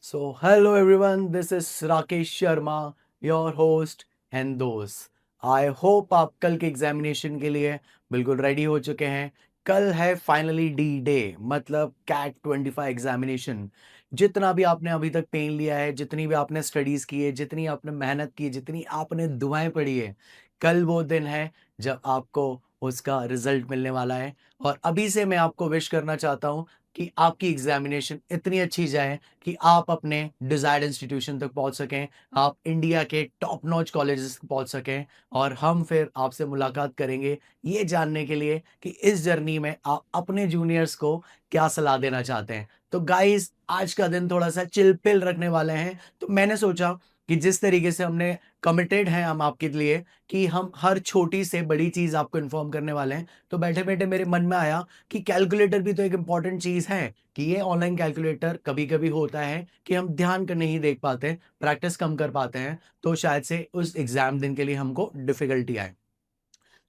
So, hello everyone, this is Rakesh Sharma, your host and दोस्त। I hope आप कल के एग्जामिनेशन के लिए बिल्कुल रेडी हो चुके हैं। कल है फाइनली डी डे, मतलब कैट 25 एग्जामिनेशन। जितना भी आपने अभी तक पेन लिया है, जितनी भी आपने स्टडीज की है, जितनी आपने मेहनत की है, जितनी आपने दुआएं पढ़ी है, कल वो दिन है जब आपको उसका रिजल्ट मिलने वाला है। और अभी से मैं आपको विश करना चाहता हूँ कि आपकी एग्जामिनेशन इतनी अच्छी जाए कि आप अपने डिजायर्ड इंस्टीट्यूशन तक पहुंच सकें, आप इंडिया के टॉप नॉच कॉलेजेस तक पहुंच सकें। और हम फिर आपसे मुलाकात करेंगे ये जानने के लिए कि इस जर्नी में आप अपने जूनियर्स को क्या सलाह देना चाहते हैं। तो गाइस, आज का दिन थोड़ा सा चिल पिल रखने वाले हैं, तो मैंने सोचा कि जिस तरीके से हमने कमिटेड हैं हम आपके लिए कि हम हर छोटी से बड़ी चीज आपको इन्फॉर्म करने वाले हैं, तो बैठे बैठे मेरे मन में आया कि कैलकुलेटर भी तो एक इंपॉर्टेंट चीज है। कि ये ऑनलाइन कैलकुलेटर कभी-कभी होता है कि हम ध्यान कर नहीं देख पाते, प्रैक्टिस कम कर पाते हैं, तो शायद से उस एग्ज़ाम दिन के लिए हमको डिफ़िकल्टी आए।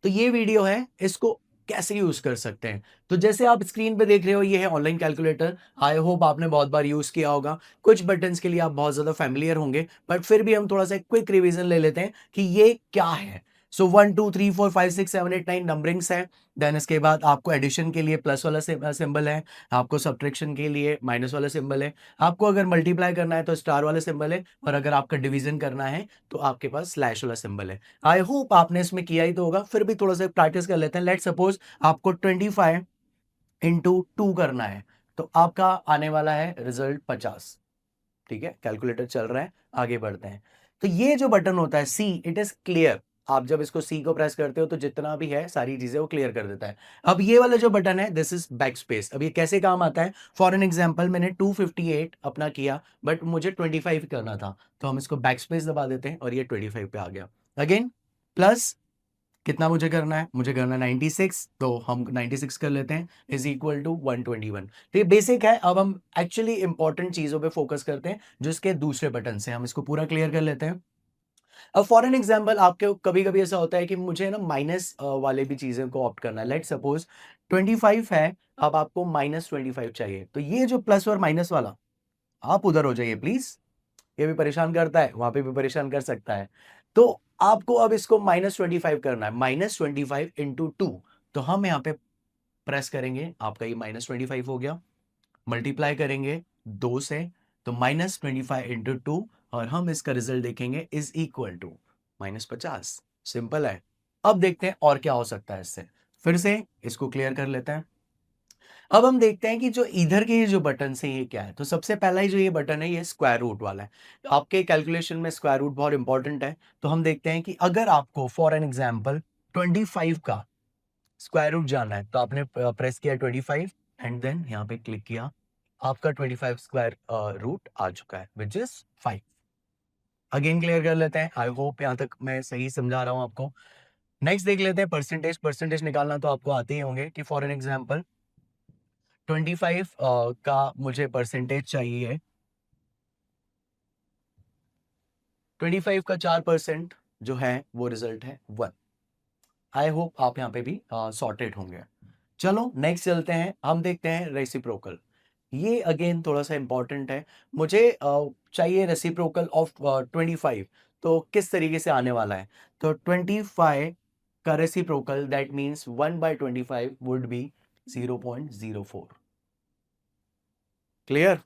तो ये वीडियो है, इसको कैसे यूज़ कर सकते हैं। तो जैसे आप स्क्रीन पे देख रहे हो, ये है ऑनलाइन कैलकुलेटर। आई होप आपने बहुत बार यूज़ किया होगा। कुछ बटन्स के लिए आप बहुत ज़्यादा फ़ैमिलियर होंगे, बट फिर भी हम थोड़ा-सा क्विक रिवीजन ले लेते हैं कि ये क्या है। सो 1, 2, 3, 4, 5, 6, 7, 8, 9 नंबरिंग्स हैं। देन इसके बाद आपको एडिशन के लिए प्लस वाला सिंबल है, आपको सब्ट्रैक्शन के लिए माइनस वाला सिंबल है, आपको अगर मल्टीप्लाई करना है तो स्टार वाला सिंबल है, और अगर आपका डिवीज़न करना है तो आपके पास स्लैश वाला सिंबल है। आई होप आपने इसमें किया ही तो होगा, फिर भी थोड़ा सा प्रैक्टिस कर लेते हैं। लेट सपोज आपको 25 इंटू 2 करना है, तो आपका आने वाला है रिजल्ट 50। ठीक है, कैलकुलेटर चल रहा है, आगे बढ़ते हैं। तो ये जो बटन होता है सी, इट इज क्लियर। आप जब इसको सी को प्रेस करते हो तो जितना भी है सारी चीजें वो क्लियर कर देता है। अब ये वाला जो बटन है, दिस इज बैक स्पेस। अब ये कैसे काम आता है? फॉर एन एग्जांपल, मैंने 258 अपना किया, बट मुझे 25 करना था, तो हम इसको बैक स्पेस दबा देते हैं और ये 25 पे आ गया। अगेन प्लस, कितना मुझे करना है? मुझे करना है 96, तो हम 96 कर लेते हैं, इज इक्वल टू 121। तो ये बेसिक है। अब हम एक्चुअली इंपॉर्टेंट चीजों पे फोकस करते हैं, जो इसके दूसरे बटन से हम इसको पूरा क्लियर कर लेते हैं। अब फॉर एन एग्जाम्पल, आपके कभी कभी ऐसा होता है कि मुझे ना माइनस वाले भी चीजें को ऑप्ट करना है। लेट सपोज 25 है, अब आपको -25 चाहिए, तो ये जो प्लस और माइनस वाला, आप उधर हो जाइए प्लीज। ये भी परेशान करता है, वहां पे भी परेशान कर सकता है। तो आपको अब इसको -25 करना है, -25 इंटू 2। तो हम यहाँ पे प्रेस करेंगे, आपका ये -25 हो गया। मल्टीप्लाई करेंगे 2 से, तो -25 इंटू 2, और हम इसका रिजल्ट देखेंगे इज इक्वल टू -50। सिंपल है। अब देखते हैं और क्या हो सकता है इससे। फिर से इसको क्लियर कर लेते हैं। अब हम देखते हैं कि जो इधर के ये जो बटन है ये क्या है। तो सबसे पहला ही जो ये बटन है, ये स्क्वायर रूट वाला है। तो आपके कैलकुलेशन में स्क्वायर रूट बहुत इंपॉर्टेंट है। तो हम देखते हैं कि अगर आपको फॉर एन एग्जांपल 25 का स्क्वायर रूट जानना है, तो आपने प्रेस किया 25 एंड देन यहाँ पे क्लिक किया, आपका 25 स्क्वायर रूट आ चुका है, विच इज 5। अगेन क्लियर कर लेते हैं। आई होप यहाँ तक मैं सही समझा रहा हूँ आपको। नेक्स्ट देख लेते हैं परसेंटेज। परसेंटेज निकालना तो आपको आते ही होंगे कि फॉर एन एग्जाम्पल 25 का मुझे परसेंटेज चाहिए। 25 का 4% जो है वो रिजल्ट है 1। आई होप आप यहाँ पे भी सॉर्टेड होंगे। चलो नेक्स्ट चलते हैं, हम देखते हैं रेसिप्रोकल। ये अगेन थोड़ा सा इंपॉर्टेंट है। मुझे चाहिए रेसिप्रोकल ऑफ 25। तो किस तरीके से आने वाला है? तो 25 का reciprocal, that means 1/25 would be 0.04। Clear?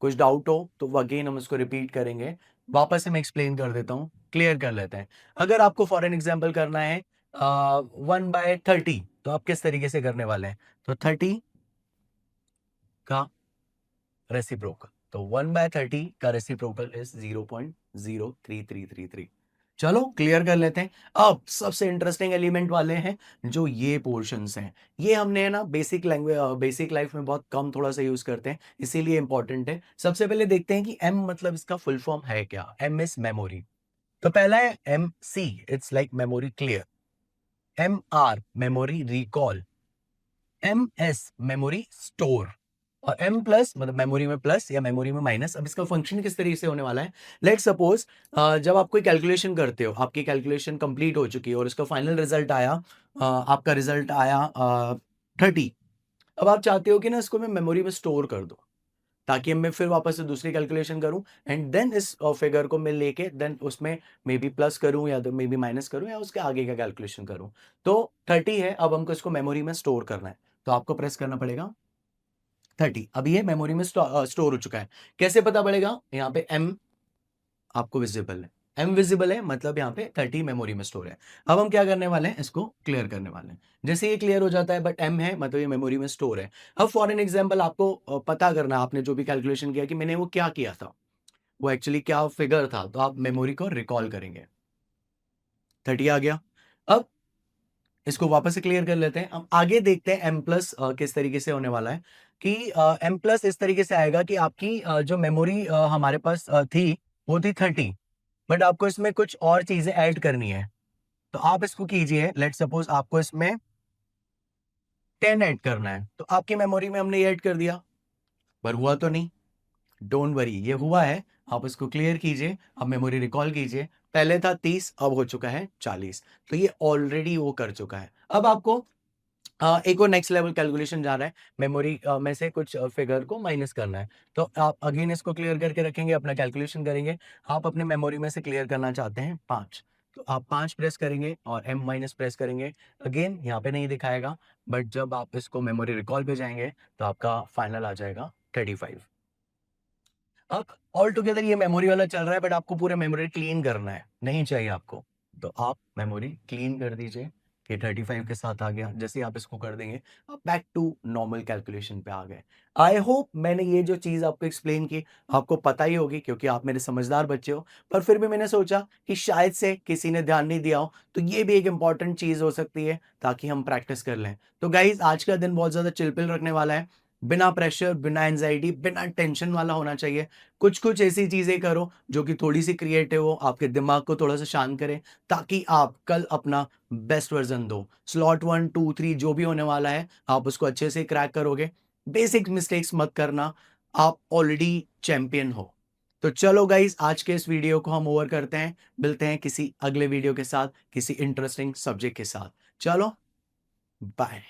कुछ डाउट हो तो अगेन हम इसको रिपीट करेंगे, वापस से मैं एक्सप्लेन कर देता हूं, क्लियर कर लेते हैं। अगर आपको फॉर एन एग्जाम्पल करना है 1/30, तो आप किस तरीके से करने वाले हैं? तो 30 का रेसिप्रोकल, तो 1/30 का रेसिप्रोकल इज 0.03333। चलो क्लियर कर लेते हैं। अब सबसे इंटरेस्टिंग एलिमेंट वाले हैं, जो ये पोर्शंस हैं। ये हमने है ना बेसिक लैंग्वेज, बेसिक लाइफ में बहुत कम थोड़ा सा यूज करते हैं, इसीलिए इंपॉर्टेंट है। सबसे पहले देखते हैं कि एम मतलब इसका फुल फॉर्म है क्या। M is memory. तो पहला है M C, it's like memory clear. M R memory recall. M S memory store. और एम प्लस मतलब मेमोरी में प्लस या मेमोरी में माइनस। अब इसका फंक्शन किस तरीके से होने वाला है? लेट सपोज जब आप कोई कैलकुलेशन करते हो, आपकी कैलकुलेशन कंप्लीट हो चुकी है और इसका फाइनल रिजल्ट आया, आपका रिजल्ट आया 30। अब आप चाहते हो कि ना इसको मैं मेमोरी में स्टोर कर दूं। ताकि मैं फिर वापस से दूसरी कैलकुलेशन करूं एंड देन इस फिगर को मैं लेके देन उसमें मे बी प्लस करूं या तो मे बी माइनस करूं या उसके आगे का कैलकुलेशन करूं। तो 30 है, अब हमको इसको मेमोरी में स्टोर करना है, तो आपको प्रेस करना पड़ेगा 30। अब ये मेमोरी में स्टोर हो चुका है। कैसे पता पड़ेगा? यहाँ पे एम आपको विजिबल है, एम विजिबल है मतलब यहाँ पे 30 मेमोरी में स्टोर है। अब हम क्या करने वाले हैं, इसको क्लियर करने वाले हैं। जैसे ये क्लियर हो जाता है बट एम है मतलब ये मेमोरी में स्टोर है। अब फॉर एन एग्जांपल आपको पता करना है, आपने जो भी कैलकुलेशन किया कि मैंने वो क्या किया था, वो एक्चुअली क्या फिगर था, तो आप मेमोरी को रिकॉल करेंगे। 30 आ गया। अब इसको वापस से क्लियर कर लेते हैं। अब आगे देखते हैं एम प्लस किस तरीके से होने वाला है कि एम प्लस इस तरीके से आएगा कि आपकी जो मेमोरी हमारे पास थी वो थी 30, बट आपको इसमें कुछ और चीजें ऐड करनी है। तो आप इसको कीजिए, लेट सपोज आपको इसमें 10 ऐड करना है, तो आपकी मेमोरी में हमने ये ऐड कर दिया, पर हुआ तो नहीं। डोंट वरी, ये हुआ है। आप इसको क्लियर कीजिए, अब मेमोरी रिकॉल कीजिए। पहले था 30, अब हो चुका है 40, तो ये ऑलरेडी वो कर चुका है। अब आपको एक और नेक्स्ट लेवल कैलकुलेशन जा रहा है, मेमोरी में से कुछ फिगर को माइनस करना है। तो आप अगेन इसको क्लियर करके रखेंगे, अपना कैलकुलेशन करेंगे। आप अपने मेमोरी में से क्लियर करना चाहते हैं 5, तो आप 5 प्रेस करेंगे और एम माइनस प्रेस करेंगे। अगेन यहाँ पे नहीं दिखाएगा, बट जब आप इसको मेमोरी रिकॉल पे जाएंगे तो आपका फाइनल आ जाएगा 35। अब ऑल टुगेदर ये मेमोरी वाला चल रहा है, बट आपको पूरा मेमोरी क्लीन करना है, नहीं चाहिए आपको। तो आप मेमोरी क्लीन कर दीजिए। ये 35 के साथ आ गया। जैसे ही आप इसको कर देंगे, आप बैक टू नॉर्मल कैलकुलेशन पे आ गए। आई होप मैंने ये जो चीज़ आपको एक्सप्लेन की आपको पता ही होगी, क्योंकि आप मेरे समझदार बच्चे हो। पर फिर भी मैंने सोचा कि शायद से किसी ने ध्यान नहीं दिया हो, तो ये भी एक इंपॉर्टेंट चीज़ हो सकती है ताकि हम प्रैक्टिस कर लें। तो गाइज आज का दिन बहुत ज़्यादा चिल पिल रखने वाला है, बिना प्रेशर, बिना एंजाइटी, बिना टेंशन वाला होना चाहिए। कुछ-कुछ ऐसी चीज़ें करो जो कि थोड़ी-सी क्रिएटिव हो, आपके दिमाग को थोड़ा-सा शांत करे, ताकि आप कल अपना बेस्ट वर्ज़न दो। स्लॉट 1, 2, 3 जो भी होने वाला है, आप उसको अच्छे से क्रैक करोगे। बेसिक मिस्टेक्स मत करना, आप ऑलरेडी चैंपियन हो। तो चलो गाइज़, आज के इस वीडियो को हम ओवर करते हैं। मिलते हैं किसी अगले वीडियो के साथ, किसी इंटरेस्टिंग सब्जेक्ट के साथ। चलो, बाय।